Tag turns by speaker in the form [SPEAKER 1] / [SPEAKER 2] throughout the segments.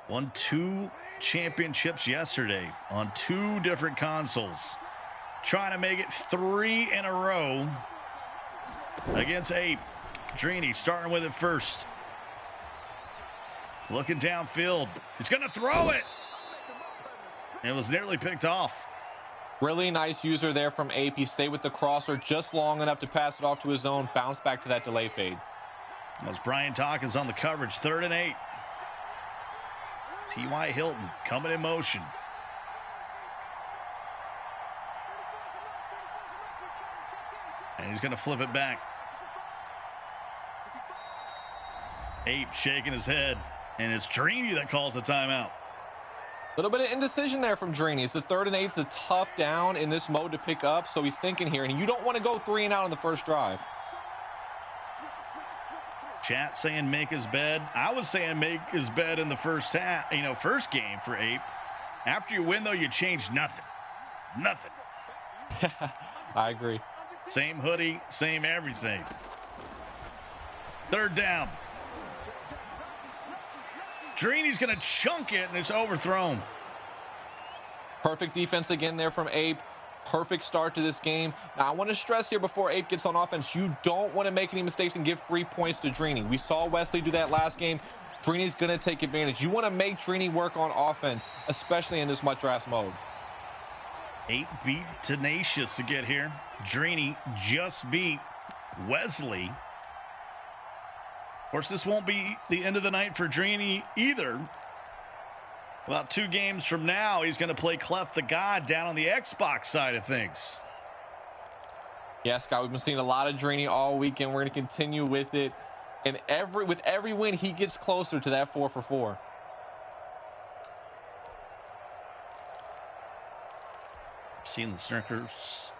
[SPEAKER 1] Won 2 championships yesterday on 2 different consoles. Trying to make it 3 in a row against Ape. Drini starting with it first. Looking downfield. He's going to throw it. It was nearly picked off.
[SPEAKER 2] Really nice user there from Ape. He stayed with the crosser just long enough to pass it off to his own. Bounce back to that delay fade.
[SPEAKER 1] As Brian Dawkins on the coverage, 3rd and 8. T.Y. Hilton coming in motion. And he's going to flip it back. Ape shaking his head. And it's Drini that calls a timeout.
[SPEAKER 2] A little bit of indecision there from Drini. It's the 3rd and 8. It's a tough down in this mode to pick up. So he's thinking here. And you don't want to go 3 and out on the first drive.
[SPEAKER 1] Chat saying make his bed. I was saying make his bed in the first half, first game for Ape. After you win, though, you change nothing. Nothing.
[SPEAKER 2] I agree.
[SPEAKER 1] Same hoodie, same everything. 3rd down. Drini's going to chunk it, and it's overthrown.
[SPEAKER 2] Perfect defense again there from Ape. Perfect start to this game. Now, I want to stress here before Ape gets on offense, you don't want to make any mistakes and give free points to Drini. We saw Wesley do that last game. Drini's going to take advantage. You want to make Drini work on offense, especially in this much-ass mode.
[SPEAKER 1] Ape beat Tenacious to get here. Drini just beat Wesley. Of course, this won't be the end of the night for Drini either. About 2 games from now, he's going to play Clef the God down on the Xbox side of things.
[SPEAKER 2] Yeah, Scott, we've been seeing a lot of Drini all weekend. We're going to continue with it. And with every win, he gets closer to that 4 for 4.
[SPEAKER 1] Seeing the Snickers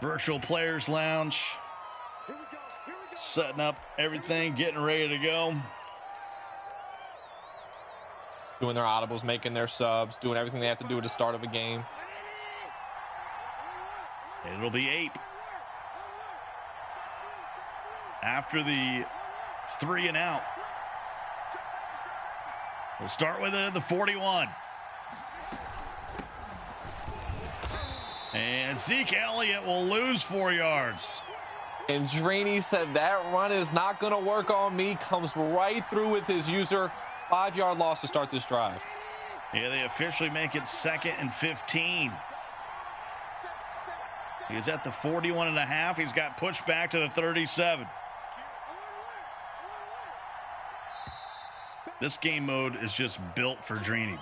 [SPEAKER 1] Virtual Players Lounge. Setting up everything, getting ready to go.
[SPEAKER 2] Doing their audibles, making their subs, doing everything they have to do at the start of a game.
[SPEAKER 1] It'll be Ape. After the 3 and out. We'll start with it at the 41. And Zeke Elliott will lose 4 yards.
[SPEAKER 2] And Drini said that run is not going to work on me. Comes right through with his user. 5-yard loss to start this drive.
[SPEAKER 1] Yeah, they officially make it 2nd and 15. He's at the 41.5. He's got pushed back to the 37. This game mode is just built for Drini.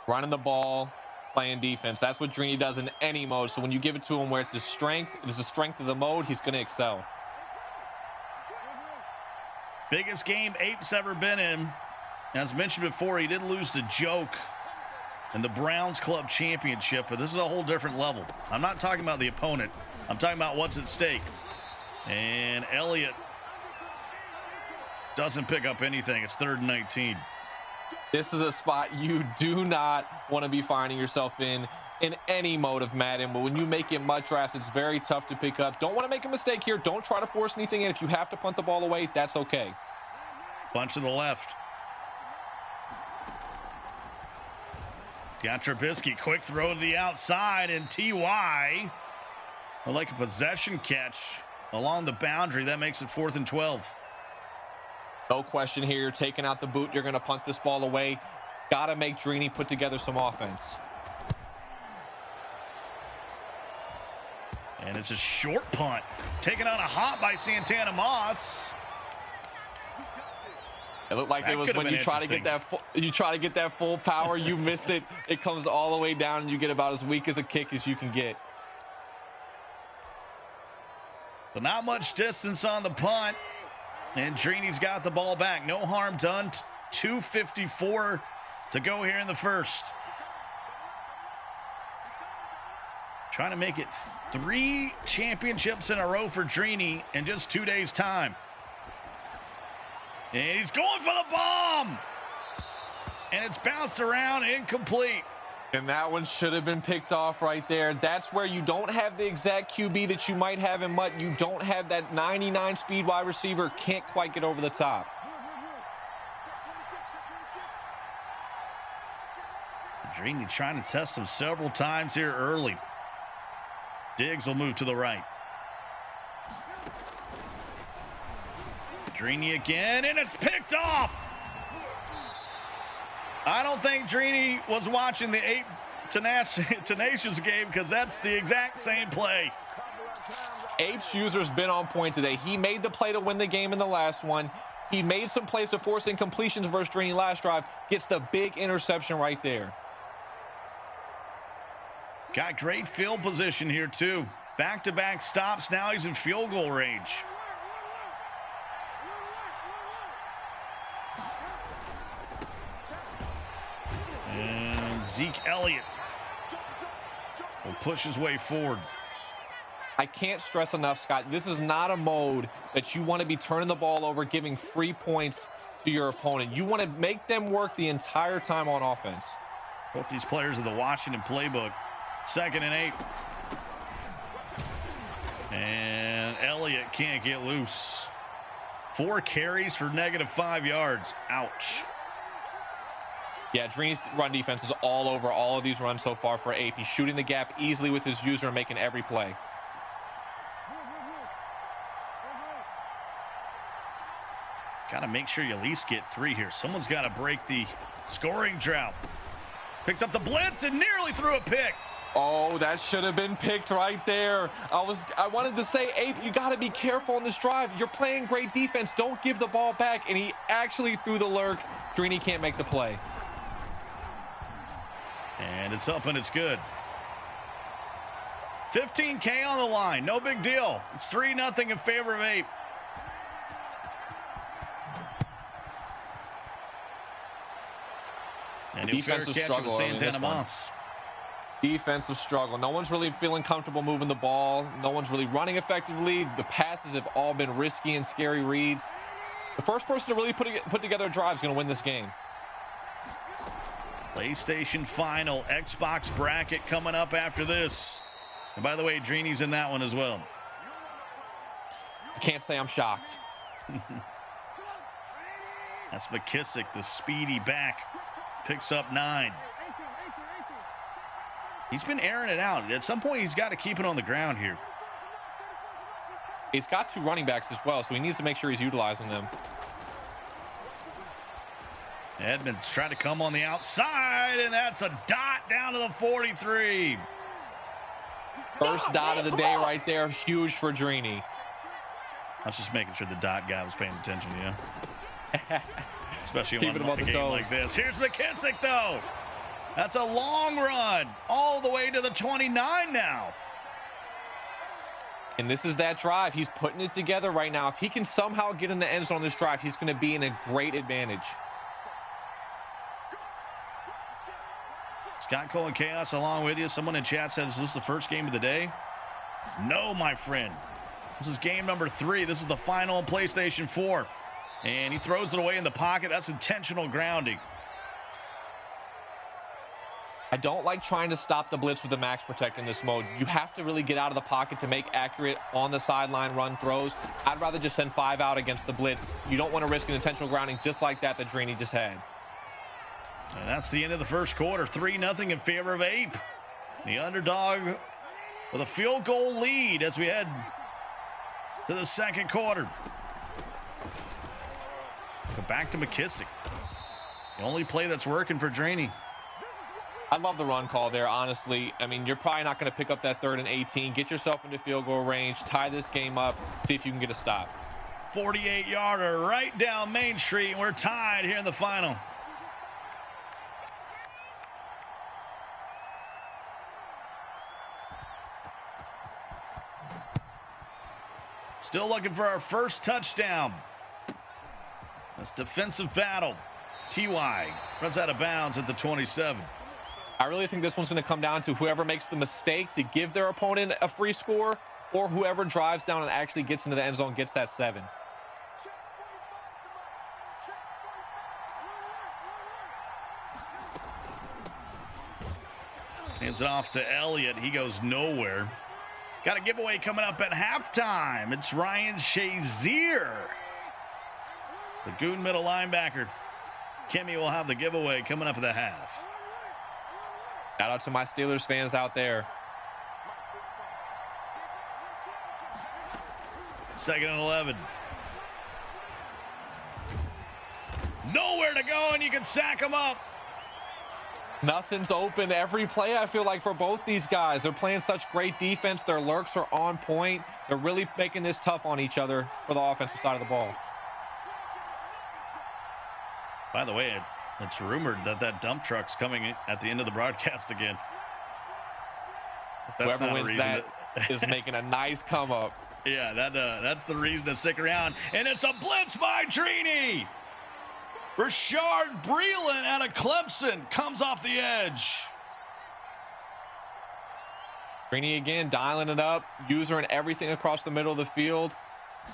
[SPEAKER 2] Running the ball, playing defense. That's what Drini does in any mode. So when you give it to him where it's his strength, it is the strength of the mode, he's going to excel.
[SPEAKER 1] Biggest game Ape's ever been in. As mentioned before, he did lose to Joke in the Browns Club Championship, but this is a whole different level. I'm not talking about the opponent. I'm talking about what's at stake. And Elliott doesn't pick up anything. It's 3rd and 19.
[SPEAKER 2] This is a spot you do not want to be finding yourself in any mode of Madden, but when you make it mud drafts, it's very tough to pick up. Don't want to make a mistake here. Don't try to force anything in. If you have to punt the ball away, that's okay.
[SPEAKER 1] Bunch to the left. Got Trubisky, quick throw to the outside, and T.Y. like a possession catch along the boundary. That makes it 4th and 12.
[SPEAKER 2] No question here. You're taking out the boot. You're going to punt this ball away. Got to make Drini put together some offense.
[SPEAKER 1] And it's a short punt. Taken on a hop by Santana Moss.
[SPEAKER 2] It looked like it was when you try to get that full power, you missed it. It comes all the way down and you get about as weak as a kick as you can get.
[SPEAKER 1] So not much distance on the punt. And Drini's got the ball back. No harm done. 2:54 to go here in the first. Trying to make it 3 championships in a row for Drini in just 2 days' time. And he's going for the bomb. And it's bounced around, incomplete.
[SPEAKER 2] And that one should have been picked off right there. That's where you don't have the exact QB that you might have in Mutt. You don't have that 99 speed wide receiver. Can't quite get over the top.
[SPEAKER 1] Drini trying to test him several times here early. Diggs will move to the right. Drini again, and it's picked off. I don't think Drini was watching the Ape Tenacious game, because that's the exact same play.
[SPEAKER 2] Ape's user's been on point today. He made the play to win the game in the last one. He made some plays to force incompletions versus Drini last drive. Gets the big interception right there.
[SPEAKER 1] Got great field position here, too. Back-to-back stops. Now he's in field goal range. And Zeke Elliott will push his way forward.
[SPEAKER 2] I can't stress enough, Scott, this is not a mode that you want to be turning the ball over, giving free points to your opponent. You want to make them work the entire time on offense.
[SPEAKER 1] Both these players are the Washington playbook. 2nd and 8. And Elliott can't get loose. 4 carries for -5 yards. Ouch.
[SPEAKER 2] Yeah, Drini's run defense is all over all of these runs so far for Ape. He's shooting the gap easily with his user and making every play.
[SPEAKER 1] Got to make sure you at least get 3 here. Someone's got to break the scoring drought. Picks up the blitz and nearly threw a pick.
[SPEAKER 2] Oh, that should have been picked right there. I wanted to say, Ape, you got to be careful on this drive. You're playing great defense. Don't give the ball back. And he actually threw the lurk. Drini can't make the play.
[SPEAKER 1] And it's up and it's good. 15K on the line. No big deal. It's 3-0 in favor of Ape. And
[SPEAKER 2] defensive struggle
[SPEAKER 1] Santana Moss.
[SPEAKER 2] Defensive struggle. No one's really feeling comfortable moving the ball. No one's really running effectively. The passes have all been risky and scary reads. The first person to really put together a drive is going to win this game.
[SPEAKER 1] PlayStation Final, Xbox bracket coming up after this. And by the way, Drini's in that one as well.
[SPEAKER 2] I can't say I'm shocked.
[SPEAKER 1] That's McKissick, the speedy back. Picks up 9. He's been airing it out. At some point, he's got to keep it on the ground here.
[SPEAKER 2] He's got 2 running backs as well, so he needs to make sure he's utilizing them.
[SPEAKER 1] Edmonds trying to come on the outside, and that's a dot down to the 43.
[SPEAKER 2] First dot of the day right there. Huge for Drini.
[SPEAKER 1] I was just making sure the dot guy was paying attention, yeah. Especially on a game like this. Here's McKissick, though. That's a long run all the way to the 29 now.
[SPEAKER 2] And this is that drive. He's putting it together right now. If he can somehow get in the end zone on this drive, he's going to be in a great advantage.
[SPEAKER 1] Scott Cole and Chaos along with you. Someone in chat says, is this the first game of the day? No, my friend. This is game number 3. This is the final on PlayStation 4. And he throws it away in the pocket. That's intentional grounding.
[SPEAKER 2] I don't like trying to stop the blitz with the max protect in this mode. You have to really get out of the pocket to make accurate on the sideline run throws. I'd rather just send 5 out against the blitz. You don't want to risk an intentional grounding just like that Drini just had.
[SPEAKER 1] And that's the end of the first quarter. 3-0 in favor of Ape. The underdog with a field goal lead as we head to the second quarter. Go back to McKissick. The only play that's working for Drini.
[SPEAKER 2] I love the run call there, honestly. I mean, you're probably not going to pick up that 3rd and 18. Get yourself into field goal range. Tie this game up. See if you can get a stop.
[SPEAKER 1] 48-yarder right down Main Street. We're tied here in the final. Still looking for our first touchdown. This defensive battle. T.Y. runs out of bounds at the 27.
[SPEAKER 2] I really think this one's going to come down to whoever makes the mistake to give their opponent a free score, or whoever drives down and actually gets into the end zone gets that 7.
[SPEAKER 1] Hands it off to Elliott. He goes nowhere. Got a giveaway coming up at halftime. It's Ryan Shazier. The Goon middle linebacker. Kimmy will have the giveaway coming up at the half.
[SPEAKER 2] Shout out to my Steelers fans out there.
[SPEAKER 1] 2nd and 11. Nowhere to go, and you can sack them up.
[SPEAKER 2] Nothing's open every play, I feel like, for both these guys. They're playing such great defense. Their lurks are on point. They're really making this tough on each other for the offensive side of the ball.
[SPEAKER 1] By the way, it's rumored that dump truck's coming at the end of the broadcast again.
[SPEAKER 2] Whoever wins that is making a nice come up.
[SPEAKER 1] Yeah, that's the reason to stick around. And it's a blitz by Drini. Rashard Breeland out of Clemson comes off the edge.
[SPEAKER 2] Drini again dialing it up, user and everything across the middle of the field.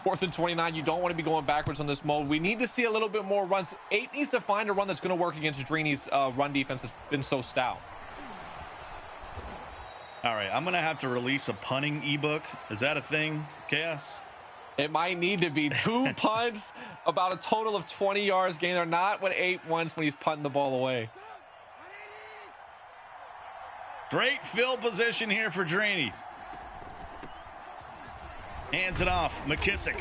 [SPEAKER 2] 4th and 29. You don't want to be going backwards on this mode. We need to see a little bit more runs. 8 needs to find a run that's going to work against Drini's run defense that's been so stout.
[SPEAKER 1] All right, I'm going to have to release a punting ebook. Is that a thing, Chaos?
[SPEAKER 2] It might need to be 2 punts, about a total of 20 yards gained. They're not what 8 wants when he's punting the ball away.
[SPEAKER 1] Great field position here for Drini. Hands it off. McKissick.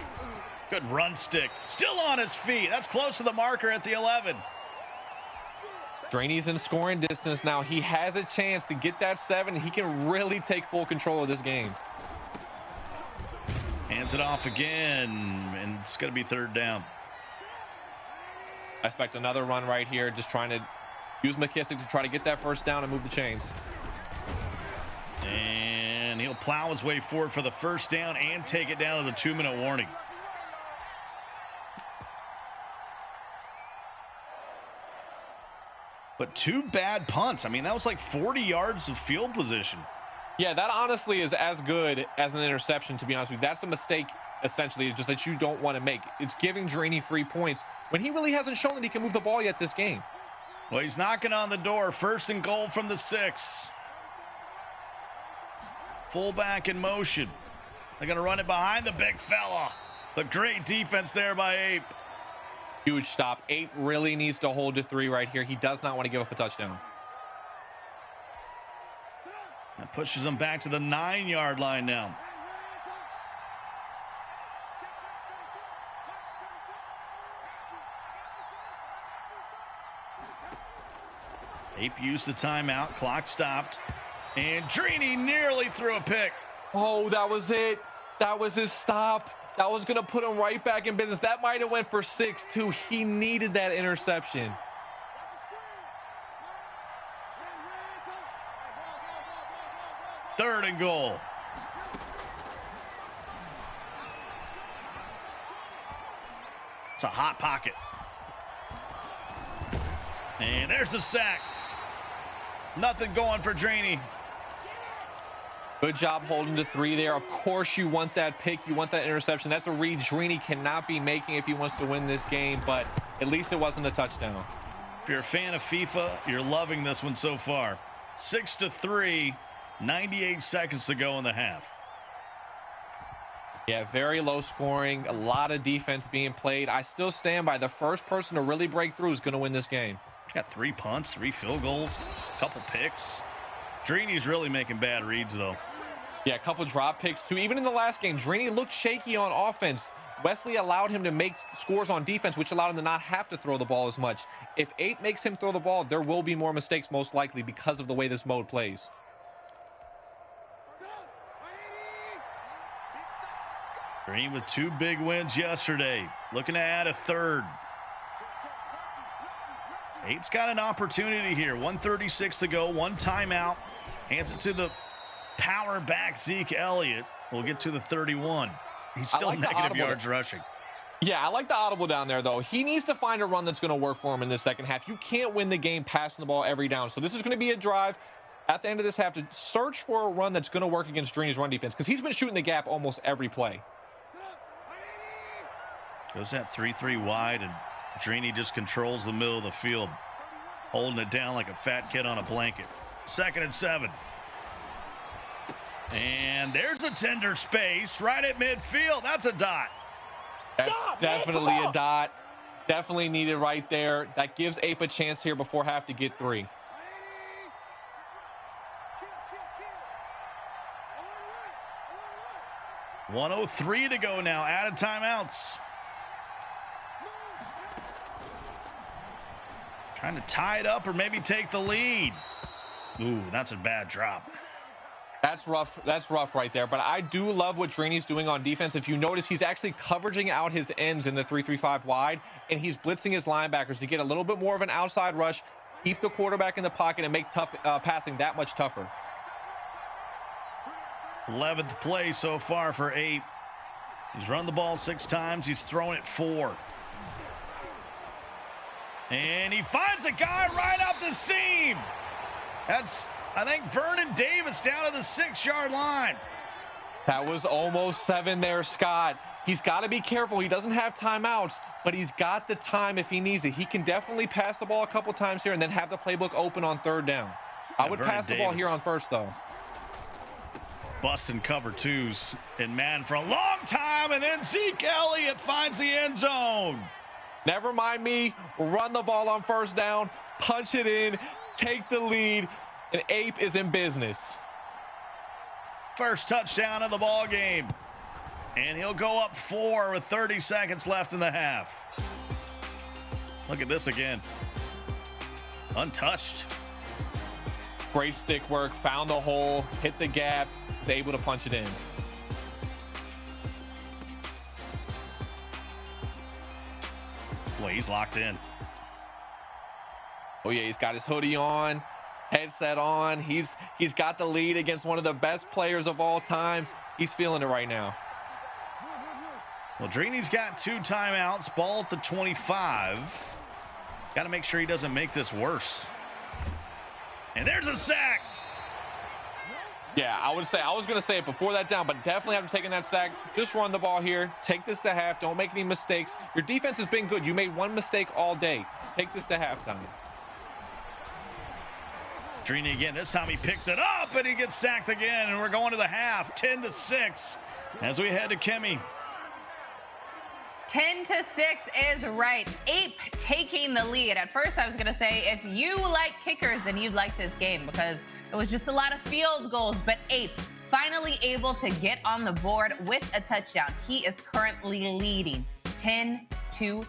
[SPEAKER 1] Good run stick. Still on his feet. That's close to the marker at the 11.
[SPEAKER 2] Drini's in scoring distance now. He has a chance to get that 7. He can really take full control of this game.
[SPEAKER 1] Hands it off again, and it's going to be 3rd down.
[SPEAKER 2] I expect another run right here, just trying to use McKissick to try to get that 1st down and move the chains.
[SPEAKER 1] And he'll plow his way forward for the 1st down and take it down to the 2-minute warning. But 2 bad punts. I mean, that was like 40 yards of field position.
[SPEAKER 2] Yeah, that honestly is as good as an interception, to be honest with you. That's a mistake, essentially, just that you don't want to make. It's giving Drini free points when he really hasn't shown that he can move the ball yet this game.
[SPEAKER 1] Well, he's knocking on the door. 1st and goal from the 6. Fullback in motion. They're going to run it behind the big fella. The great defense there by Ape.
[SPEAKER 2] Huge stop. Ape really needs to hold to 3 right here. He does not want to give up a touchdown.
[SPEAKER 1] That pushes them back to the 9-yard line now. Ape used the timeout. Clock stopped. And Drini nearly threw a pick.
[SPEAKER 2] Oh, that was it. That was his stop. That was going to put him right back in business. That might have went for 6 too. He needed that interception.
[SPEAKER 1] Third and goal. It's a hot pocket. And there's the sack. Nothing going for Drini.
[SPEAKER 2] Good job holding to 3 there. Of course you want that pick. You want that interception. That's a read Drini cannot be making if he wants to win this game, but at least it wasn't a touchdown.
[SPEAKER 1] If you're a fan of FIFA, you're loving this one so far. 6-3, 98 seconds to go in the half.
[SPEAKER 2] Yeah, very low scoring, a lot of defense being played. I still stand by the first person to really break through is going to win this game.
[SPEAKER 1] Got 3 punts, 3 field goals, a couple picks. Drini's really making bad reads, though.
[SPEAKER 2] Yeah, a couple drop picks, too. Even in the last game, Drini looked shaky on offense. Wesley allowed him to make scores on defense, which allowed him to not have to throw the ball as much. If 8 makes him throw the ball, there will be more mistakes, most likely, because of the way this mode plays.
[SPEAKER 1] Drini with 2 big wins yesterday. Looking to add a 3rd. Ape's got an opportunity here. 1:36 to go. 1 timeout. Hands it to the power back Zeke Elliott. We'll get to the 31. He's still
[SPEAKER 2] like
[SPEAKER 1] negative yards rushing.
[SPEAKER 2] Yeah, I like the audible down there, though. He needs to find a run that's going to work for him in the second half. You can't win the game passing the ball every down. So this is going to be a drive at the end of this half to search for a run that's going to work against Drini's run defense, because he's been shooting the gap almost every play.
[SPEAKER 1] Goes that 3-3 wide, and Drini just controls the middle of the field, holding it down like a fat kid on a blanket. 2nd and 7. And there's a tender space right at midfield. That's a dot.
[SPEAKER 2] That's definitely a dot. Definitely needed right there. That gives Ape a chance here before half to get 3.
[SPEAKER 1] 1:03 to go now. Out of timeouts. Trying to tie it up or maybe take the lead. Ooh, that's a bad drop.
[SPEAKER 2] That's rough. That's rough right there. But I do love what Drini's doing on defense. If you notice, he's actually coveraging out his ends in the 3-3-5 wide, and he's blitzing his linebackers to get a little bit more of an outside rush, keep the quarterback in the pocket, and make tough passing that much tougher.
[SPEAKER 1] 11th play so far for Ape. He's run the ball 6 times. He's thrown it 4. And he finds a guy right up the seam. That's, I think, Vernon Davis down to the 6-yard line.
[SPEAKER 2] That was almost 7 there, Scott. He's got to be careful. He doesn't have timeouts, but he's got the time if he needs it. He can definitely pass the ball a couple times here and then have the playbook open on 3rd down. I would pass the ball here on 1st, though.
[SPEAKER 1] Busting cover 2s in Madden for a long time, and then Zeke Elliott finds the end zone.
[SPEAKER 2] Never mind me. Run the ball on 1st down, punch it in, take the lead, and Ape is in business.
[SPEAKER 1] First touchdown of the ball game, and he'll go up 4 with 30 seconds left in the half. Look at this again. Untouched.
[SPEAKER 2] Great stick work, found the hole, hit the gap, is able to punch it in.
[SPEAKER 1] Boy, he's locked in.
[SPEAKER 2] Oh yeah, he's got his hoodie on, headset on. He's got the lead against one of the best players of all time. He's feeling it right now.
[SPEAKER 1] Well, Drini's got 2 timeouts, ball at the 25. Got to make sure he doesn't make this worse. And there's a sack.
[SPEAKER 2] Yeah, I was going to say it before that down, but definitely after taking that sack, just run the ball here. Take this to half. Don't make any mistakes. Your defense has been good. You made 1 mistake all day. Take this to halftime.
[SPEAKER 1] Drini again. This time he picks it up, and he gets sacked again, and we're going to the half, 10-6, as we head to Kimmy.
[SPEAKER 3] 10-6 is right. Ape taking the lead. At first, I was going to say, if you like kickers, then you'd like this game because it was just a lot of field goals. But Ape finally able to get on the board with a touchdown. He is currently leading 10-6.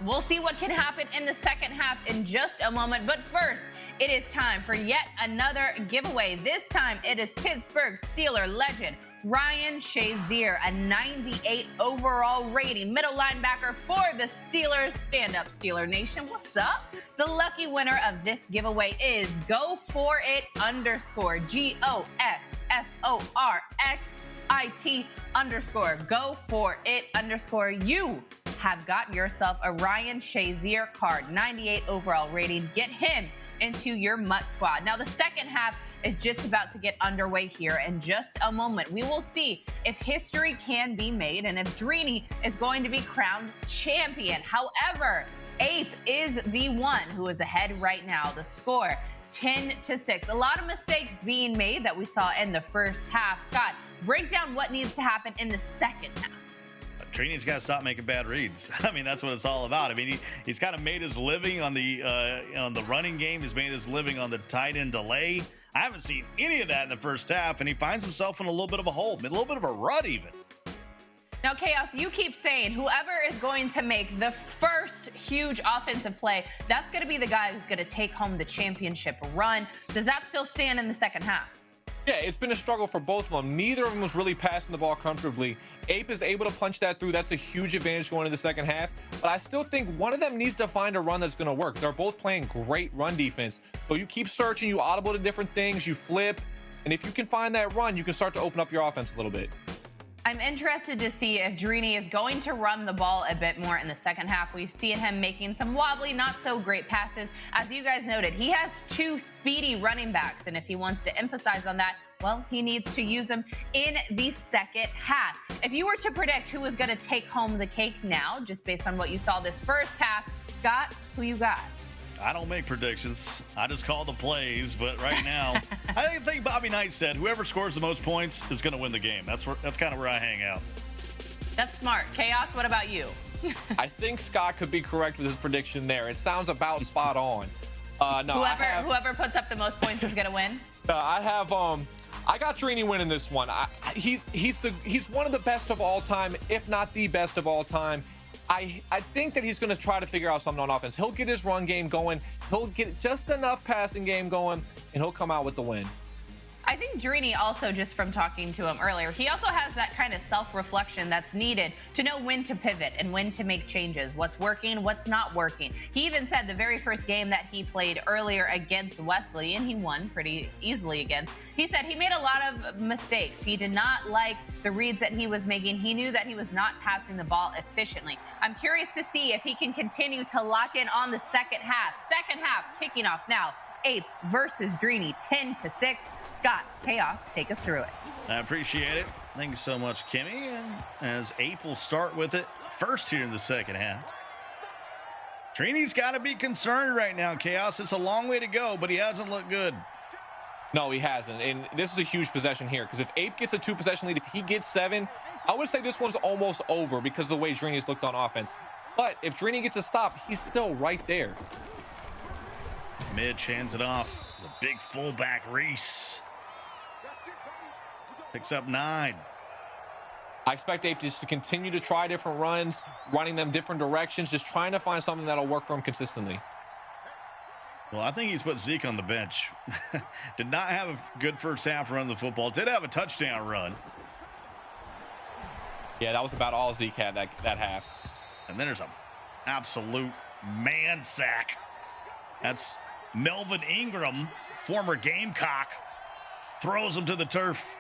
[SPEAKER 3] We'll see what can happen in the second half in just a moment. But first, it is time for yet another giveaway. This time, it is Pittsburgh Steeler legend Ryan Shazier, a 98 overall rating, middle linebacker for the Steelers. Stand up, Steeler Nation. What's up? The lucky winner of this giveaway is GoForIt_, GOXFORXIT_, GoForIt_. You have got yourself a Ryan Shazier card, 98 overall rating. Get him into your Mutt squad. Now, the second half is just about to get underway here in just a moment. We will see if history can be made and if Drini is going to be crowned champion. However, Ape is the one who is ahead right now. The score, 10-6. A lot of mistakes being made that we saw in the first half. Scott, break down what needs to happen in the second half.
[SPEAKER 1] Drini's got to stop making bad reads. I mean, that's what it's all about. I mean, he's kind of made his living on the running game. He's made his living on the tight end delay. I haven't seen any of that in the first half, and he finds himself in a little bit of a hole, a little bit of a rut even.
[SPEAKER 3] Now, Chaos, you keep saying whoever is going to make the first huge offensive play, that's going to be the guy who's going to take home the championship run. Does that still stand in the second half?
[SPEAKER 2] Yeah, it's been a struggle for both of them. Neither of them was really passing the ball comfortably. Ape is able to punch that through. That's a huge advantage going into the second half. But I still think one of them needs to find a run that's going to work. They're both playing great run defense. So you keep searching, you audible to different things, you flip. And if you can find that run, you can start to open up your offense a little bit.
[SPEAKER 3] I'm interested to see if Drini is going to run the ball a bit more in the second half. We've seen him making some wobbly, not so great passes. As you guys noted, he has 2 speedy running backs, and if he wants to emphasize on that, well, he needs to use them in the second half. If you were to predict who was going to take home the cake now, just based on what you saw this first half, Scott, who you got?
[SPEAKER 1] I don't make predictions. I just call the plays. But right now, I think Bobby Knight said whoever scores the most points is going to win the game. That's kind of where I hang out.
[SPEAKER 3] That's smart. Chaos, what about you?
[SPEAKER 2] I think Scott could be correct with his prediction there. It sounds about spot on.
[SPEAKER 3] Whoever puts up the most points is going to win?
[SPEAKER 2] I have I got Drini winning this one. He's one of the best of all time, if not the best of all time. I think that he's going to try to figure out something on offense. He'll get his run game going. He'll get just enough passing game going, and he'll come out with the win.
[SPEAKER 3] I think Drini also, just from talking to him earlier, he also has that kind of self-reflection that's needed to know when to pivot and when to make changes, what's working, what's not working. He even said the very first game that he played earlier against Wesley, and he won pretty easily against, he said he made a lot of mistakes. He did not like the reads that he was making. He knew that he was not passing the ball efficiently. I'm curious to see if he can continue to lock in on the second half. Second half kicking off now. Ape versus Drini, 10-6. Scott, Chaos, take us through it.
[SPEAKER 1] I appreciate it. Thank you so much, Kimmy. And as Ape will start with it first here in the second half. Drini's got to be concerned right now, Chaos. It's a long way to go, but he hasn't looked good.
[SPEAKER 2] No, he hasn't. And this is a huge possession here, because if Ape gets a 2-possession lead, if he gets 7, I would say this one's almost over because of the way Drini's looked on offense. But if Drini gets a stop, he's still right there.
[SPEAKER 1] Mitch hands it off. The big fullback, Reese. Picks up 9.
[SPEAKER 2] I expect Ape just to continue to try different runs, running them different directions, just trying to find something that'll work for him consistently.
[SPEAKER 1] Well, I think he's put Zeke on the bench. Did not have a good first half run of the football. Did have a touchdown run.
[SPEAKER 2] Yeah, that was about all Zeke had that half.
[SPEAKER 1] And then there's an absolute man sack. That's Melvin Ingram, former Gamecock, throws him to the turf.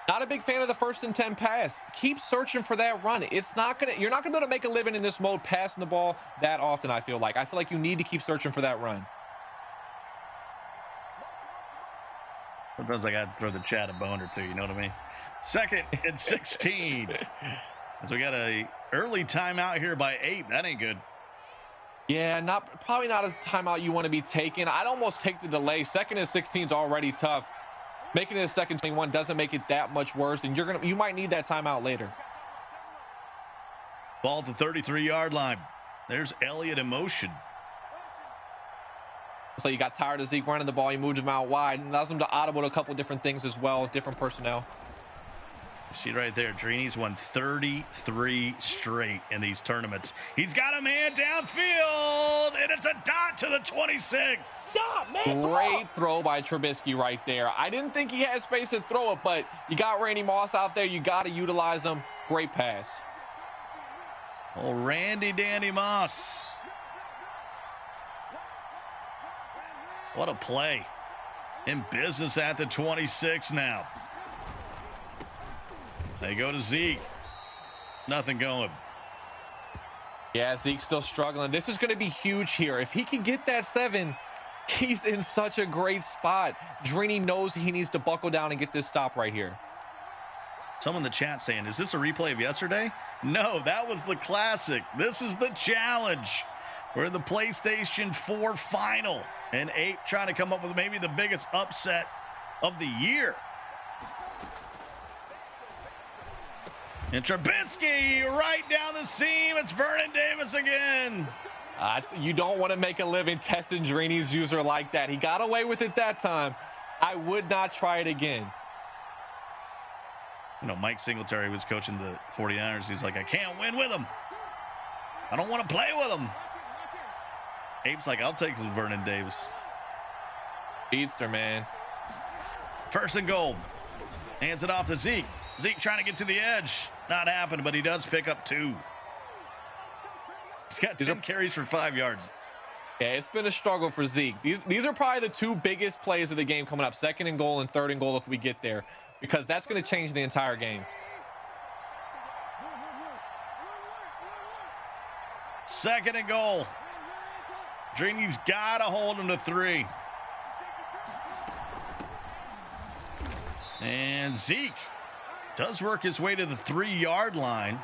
[SPEAKER 2] Not a big fan of the 1st and 10 pass. Keep searching for that run. You're not gonna be able to make a living in this mode passing the ball that often. I feel like you need to keep searching for that run.
[SPEAKER 1] Sometimes I got to throw the chat a bone or two, you know what I mean? 2nd and 16. So we got a early timeout here by Ape. That ain't good.
[SPEAKER 2] Yeah, probably not a timeout you want to be taking. I'd almost take the delay. 2nd and 16 is already tough. Making it a 2nd and 21 doesn't make it that much worse, and you might need that timeout later.
[SPEAKER 1] Ball at the 33-yard line. There's Elliott in motion.
[SPEAKER 2] So you got tired of Zeke running the ball. You moved him out wide and allows him to audible to a couple of different things as well, different personnel.
[SPEAKER 1] You see right there, Drini's won 33 straight in these tournaments. He's got a man downfield, and it's a dot to the 26.
[SPEAKER 4] Stop, man.
[SPEAKER 2] Great throw by Trubisky right there. I didn't think he had space to throw it, but you got Randy Moss out there. You got to utilize him. Great pass.
[SPEAKER 1] Oh, Randy Dandy Moss. What a play. In business at the 26 now. They go to Zeke. Nothing going.
[SPEAKER 2] Yeah, Zeke's still struggling. This is going to be huge here. If he can get that 7, he's in such a great spot. Drini knows he needs to buckle down and get this stop right here.
[SPEAKER 1] Someone in the chat saying, is this a replay of yesterday? No, that was the classic. This is the challenge. We're in the PlayStation 4 Final. And Ape trying to come up with maybe the biggest upset of the year. And Trubisky right down the seam. It's Vernon Davis again.
[SPEAKER 2] You don't want to make a living testing Drini's user like that. He got away with it that time. I would not try it again.
[SPEAKER 1] You know, Mike Singletary was coaching the 49ers. He's like, I can't win with him. I don't want to play with him. Ape's like, I'll take some Vernon Davis.
[SPEAKER 2] Beatster, man.
[SPEAKER 1] 1st and goal. Hands it off to Zeke. Zeke trying to get to the edge. Not happening, but he does pick up 2. He's got 10 carries for 5 yards.
[SPEAKER 2] Yeah, it's been a struggle for Zeke. These are probably the 2 biggest plays of the game coming up. 2nd and goal and 3rd and goal if we get there, because that's going to change the entire game.
[SPEAKER 1] 2nd and goal. Drini's got to hold him to 3. And Zeke does work his way to the 3-yard line.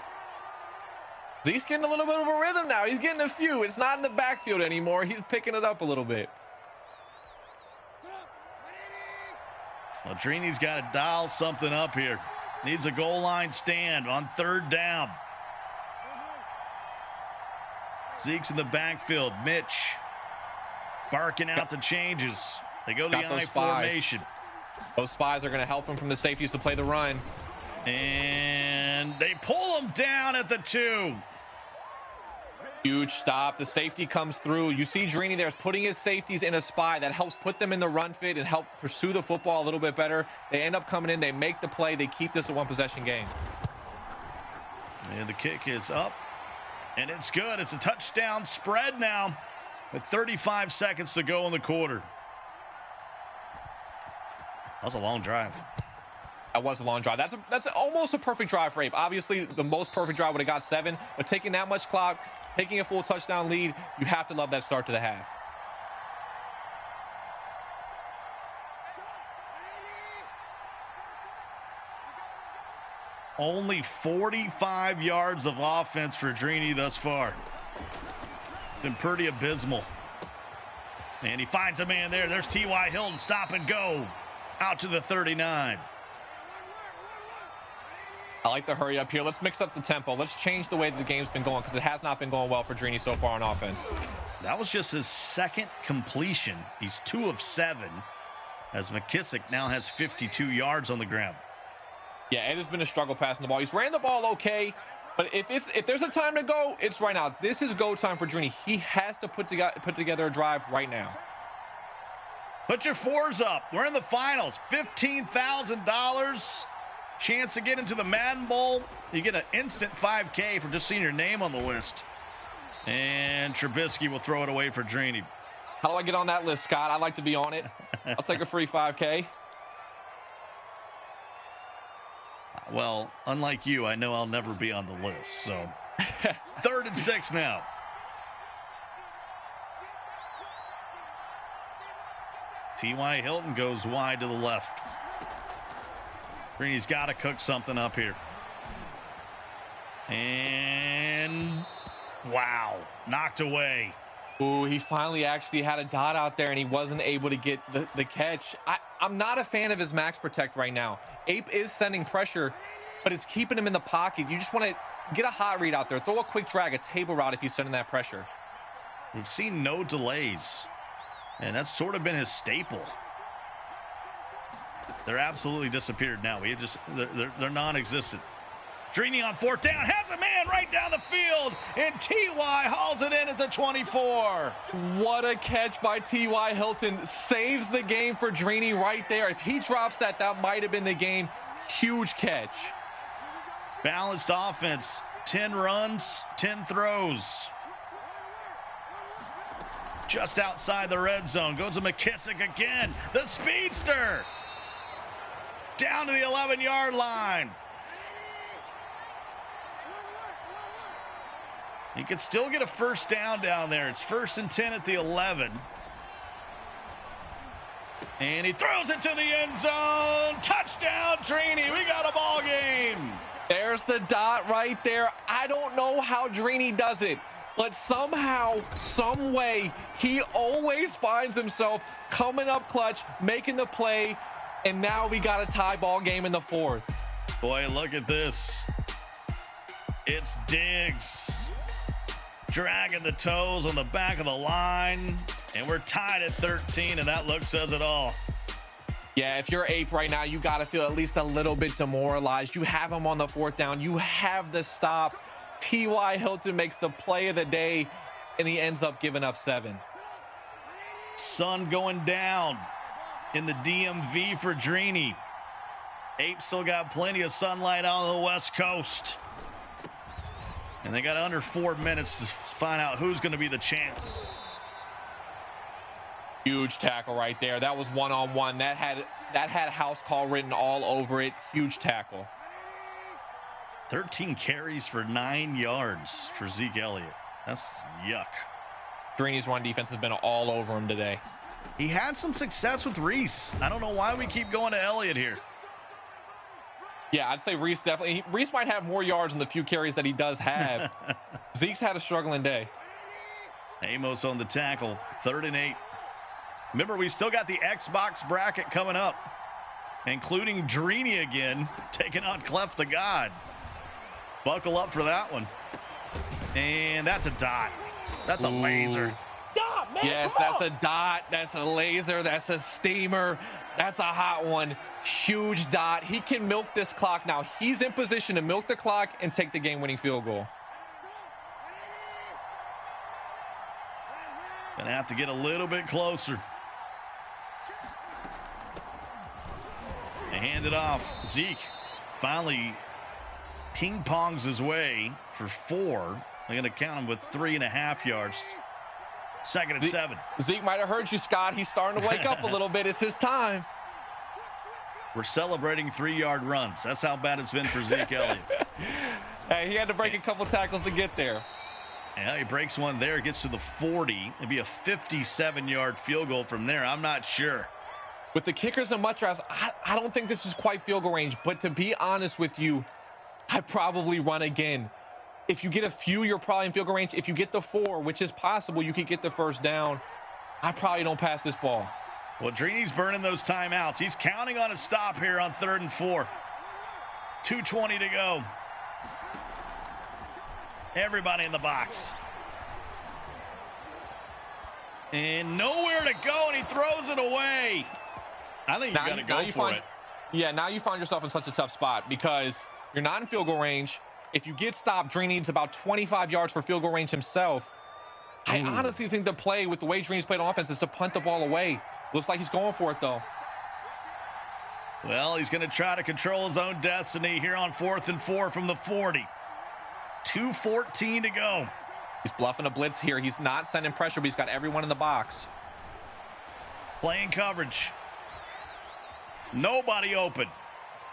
[SPEAKER 2] Zeke's getting a little bit of a rhythm now. He's getting a few. It's not in the backfield anymore. He's picking it up a little bit.
[SPEAKER 1] Well, Drini's got to dial something up here. Needs a goal line stand on 3rd down. Zeke's in the backfield. Mitch barking out the changes. They go to the I formation.
[SPEAKER 2] Those spies are going to help him from the safeties to play the run.
[SPEAKER 1] And they pull him down at the 2.
[SPEAKER 2] Huge stop. The safety comes through. You see Drini there's putting his safeties in a spy that helps put them in the run fit and help pursue the football a little bit better. They end up coming in. They make the play. They keep this a 1-possession game.
[SPEAKER 1] And the kick is up. And it's good. It's a touchdown spread now with 35 seconds to go in the quarter. That was a long drive.
[SPEAKER 2] That was a long drive. That's almost a perfect drive for Ape. Obviously, the most perfect drive would have got 7, but taking that much clock, taking a full touchdown lead, you have to love that start to the half.
[SPEAKER 1] Only 45 yards of offense for Drini thus far. Been pretty abysmal. And he finds a man there. There's T.Y. Hilton, stop and go. Out to the 39.
[SPEAKER 2] I like the hurry up here. Let's mix up the tempo. Let's change the way that the game's been going because it has not been going well for Drini so far on offense.
[SPEAKER 1] That was just his second completion. He's 2 of 7 as McKissick now has 52 yards on the ground.
[SPEAKER 2] Yeah, it has been a struggle passing the ball. He's ran the ball okay, but if there's a time to go, it's right now. This is go time for Drini. He has to put together a drive right now.
[SPEAKER 1] Put your 4s up. We're in the finals. $15,000. Chance to get into the Madden Bowl. You get an instant 5K for just seeing your name on the list. And Trubisky will throw it away for Drini.
[SPEAKER 2] How do I get on that list, Scott? I'd like to be on it. I'll take a free 5K.
[SPEAKER 1] Well, unlike you, I know I'll never be on the list. So 3rd and 6 now. T.Y. Hilton goes wide to the left. Drini's got to cook something up here. And wow, knocked away.
[SPEAKER 2] Ooh, he finally actually had a dot out there and he wasn't able to get the catch. I'm not a fan of his max protect right now. Ape is sending pressure, but it's keeping him in the pocket. You just want to get a hot read out there. Throw a quick drag, a table route if he's sending that pressure.
[SPEAKER 1] We've seen no delays, and that's sort of been his staple. They're absolutely disappeared now. They're non-existent. Drini on 4th down, has a man right down the field, and T.Y. hauls it in at the 24.
[SPEAKER 2] What a catch by T.Y. Hilton. Saves the game for Drini right there. If he drops that, that might have been the game. Huge catch.
[SPEAKER 1] Balanced offense, 10 runs, 10 throws. Just outside the red zone, goes to McKissick again. The speedster. Down to the 11-yard line. He could still get a 1st down down there. It's 1st and 10 at the 11. And he throws it to the end zone. Touchdown, Drini. We got a ball game.
[SPEAKER 2] There's the dot right there. I don't know how Drini does it, but somehow, some way, he always finds himself coming up clutch, making the play, and now we got a tie ball game in the 4th.
[SPEAKER 1] Boy, look at this. It's Diggs dragging the toes on the back of the line, and we're tied at 13, and that look says it all.
[SPEAKER 2] Yeah, if you're Ape right now, you got to feel at least a little bit demoralized. You have him on the 4th down. You have the stop. T.Y. Hilton makes the play of the day, and he ends up giving up 7.
[SPEAKER 1] Sun going down in the DMV for Drini. Ape still got plenty of sunlight on the West Coast. And they got under 4 minutes to find out who's going to be the champ.
[SPEAKER 2] Huge tackle right there. That was one-on-one. That had house call written all over it. Huge tackle.
[SPEAKER 1] 13 carries for 9 yards for Zeke Elliott. That's yuck.
[SPEAKER 2] Drini's run defense has been all over him today.
[SPEAKER 1] He had some success with Reese. I don't know why we keep going to Elliott here.
[SPEAKER 2] Yeah, I'd say Reese definitely. Reese might have more yards in the few carries that he does have. Zeke's had a struggling day.
[SPEAKER 1] Amos on the tackle. 3rd and 8. Remember, we still got the Xbox bracket coming up, including Drini again, taking on Clef the God. Buckle up for that one. And that's a dot. That's a laser.
[SPEAKER 4] Stop,
[SPEAKER 2] Yes, that's a dot. That's a laser. That's a steamer. That's a hot one. Huge dot. He can milk this clock now. He's in position to milk the clock and take the game-winning field goal.
[SPEAKER 1] Gonna have to get a little bit closer. They hand it off. Zeke finally ping-pongs his way for 4. They're gonna count him with 3.5 yards. 2nd and 7.
[SPEAKER 2] Zeke might have heard you, Scott. He's starting to wake up a little bit. It's his time.
[SPEAKER 1] We're celebrating 3-yard runs. That's how bad it's been for Zeke Elliott.
[SPEAKER 2] Hey, he had to break a couple tackles to get there.
[SPEAKER 1] Yeah, he breaks one there, gets to the 40. It'd be a 57-yard field goal from there. I'm not sure.
[SPEAKER 2] With the kickers and Mutras, I don't think this is quite field goal range. But to be honest with you, I'd probably run again. If you get a few, you're probably in field goal range. If you get the 4, which is possible, you could get the first down. I probably don't pass this ball.
[SPEAKER 1] Well, Drini's burning those timeouts. He's counting on a stop here on 3rd and 4. 2:20 to go. Everybody in the box. And nowhere to go, and he throws it away. I think you got to go for it.
[SPEAKER 2] Yeah, now you find yourself in such a tough spot because you're not in field goal range. If you get stopped, Drini needs about 25 yards for field goal range himself. I honestly think the play with the way Drini's played on offense is to punt the ball away. Looks like he's going for it, though.
[SPEAKER 1] Well, he's going to try to control his own destiny here on 4th and 4 from the 40. 2:14 to go.
[SPEAKER 2] He's bluffing a blitz here. He's not sending pressure, but he's got everyone in the box.
[SPEAKER 1] Playing coverage. Nobody open.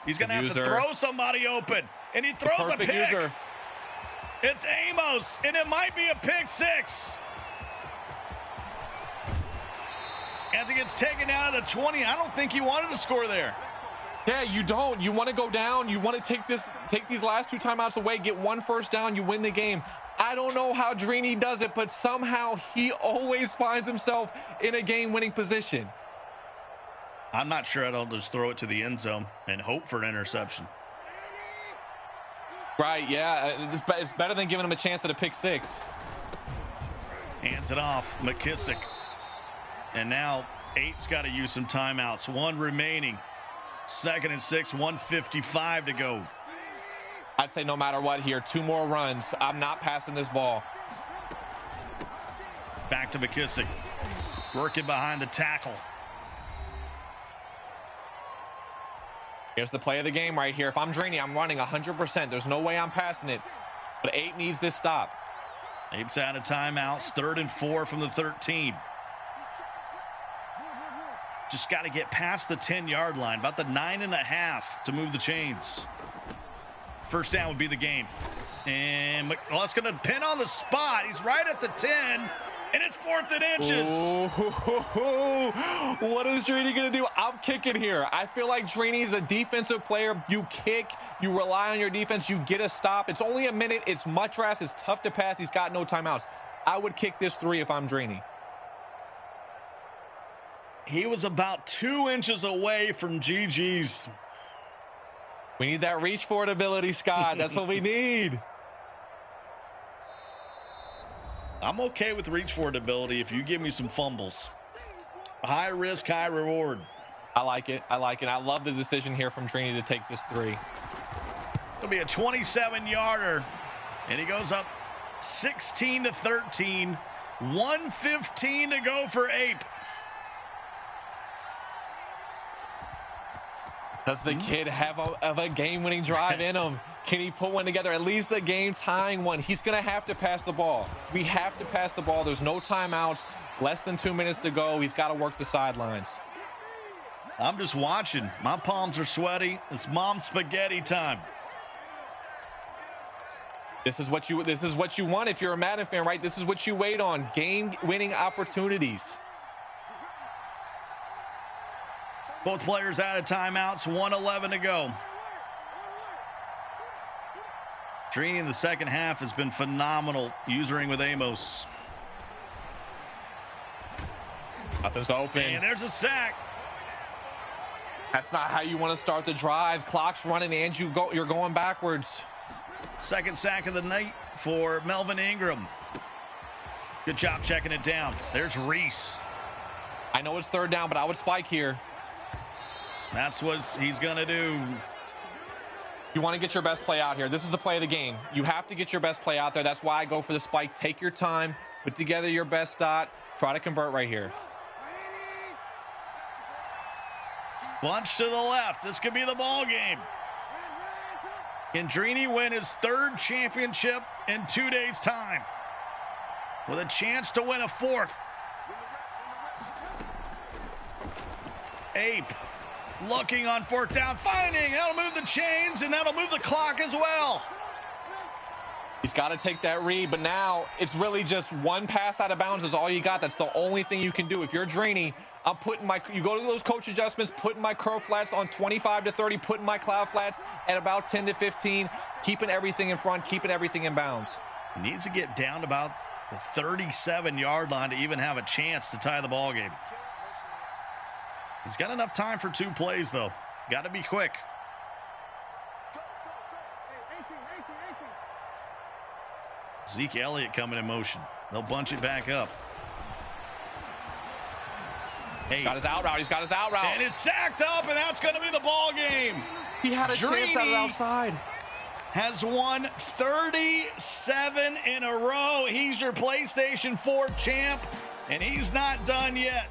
[SPEAKER 1] He's going to have to throw somebody open. And he throws a pick. User. It's Amos, and it might be a pick 6. As he gets taken out of the 20, I don't think he wanted to score there.
[SPEAKER 2] Yeah, you don't. You want to go down. You want to take these last 2 timeouts away, get 1 first down, you win the game. I don't know how Drini does it, but somehow he always finds himself in a game-winning position.
[SPEAKER 1] I'm not sure I don't just throw it to the end zone and hope for an interception.
[SPEAKER 2] Right, yeah. It's better than giving him a chance at a pick 6.
[SPEAKER 1] Hands it off. McKissick. And now Ape's got to use some timeouts. 1 remaining. 2nd and 6, 1:55 to go.
[SPEAKER 2] I'd say no matter what here, 2 more runs. I'm not passing this ball.
[SPEAKER 1] Back to McKissick. Working behind the tackle.
[SPEAKER 2] Here's the play of the game right here. If I'm Drini, I'm running 100%. There's no way I'm passing it. But Ape needs this stop.
[SPEAKER 1] Ape's out of timeouts. 3rd and 4 from the 13. Just got to get past the 10-yard line, about the 9.5 to move the chains. First down would be the game. And McCullough's going to pin on the spot. He's right at the 10, and it's 4th and inches.
[SPEAKER 2] What is Drini going to do? I'm kicking here. I feel like Drini's a defensive player. You kick, you rely on your defense, you get a stop. It's only a minute. It's Mutras. It's tough to pass. He's got no timeouts. I would kick this 3 if I'm Drini.
[SPEAKER 1] He was about 2 inches away from GG's.
[SPEAKER 2] We need that reach for it ability, Scott. That's what we need.
[SPEAKER 1] I'm okay with reach for it ability if you give me some fumbles. High risk, high reward.
[SPEAKER 2] I like it. I like it. I love the decision here from Drini to take this 3.
[SPEAKER 1] It'll be a 27-yarder, and he goes up 16-13. 1:15 to go for Ape.
[SPEAKER 2] Does the kid have a game-winning drive in him? Can he put one together? At least a game-tying one. He's going to have to pass the ball. We have to pass the ball. There's no timeouts. Less than 2 minutes to go. He's got to work the sidelines.
[SPEAKER 1] I'm just watching. My palms are sweaty. It's mom spaghetti time.
[SPEAKER 2] This is what you want if you're a Madden fan, right? This is what you wait on. Game-winning opportunities.
[SPEAKER 1] Both players out of timeouts, 1:11 to go. Drini in the second half has been phenomenal, usering with Amos.
[SPEAKER 2] Nothing's open.
[SPEAKER 1] And there's a sack.
[SPEAKER 2] That's not how you want to start the drive. Clock's running and you're going backwards.
[SPEAKER 1] Second sack of the night for Melvin Ingram. Good job checking it down. There's Reese.
[SPEAKER 2] I know it's third down, but I would spike here.
[SPEAKER 1] That's what he's going to do.
[SPEAKER 2] You want to get your best play out here. This is the play of the game. You have to get your best play out there. That's why I go for the spike. Take your time. Put together your best dot. Try to convert right here.
[SPEAKER 1] Bunch to the left. This could be the ball game. Can Drini win his third championship in 2 days' time? With a chance to win a fourth. Ape looking on fourth down, finding. That'll move the chains, and that'll move the clock as well.
[SPEAKER 2] He's got to take that read, but now it's really just one pass out of bounds is all you got. That's the only thing you can do. If you're Drini, I'm putting you go to those coach adjustments, putting my curl flats on 25 to 30, putting my cloud flats at about 10 to 15, keeping everything in front, keeping everything in bounds.
[SPEAKER 1] He needs to get down to about the 37-yard line to even have a chance to tie the ball game. He's got enough time for 2 plays, though. Got to be quick. Zeke Elliott coming in motion. They'll bunch it back up.
[SPEAKER 2] He's got his out route. He's got his out route.
[SPEAKER 1] And it's sacked up, and that's going to be the ball game.
[SPEAKER 2] He had a chance out of outside.
[SPEAKER 1] Has won 37 in a row. He's your PlayStation 4 champ, and he's not done yet.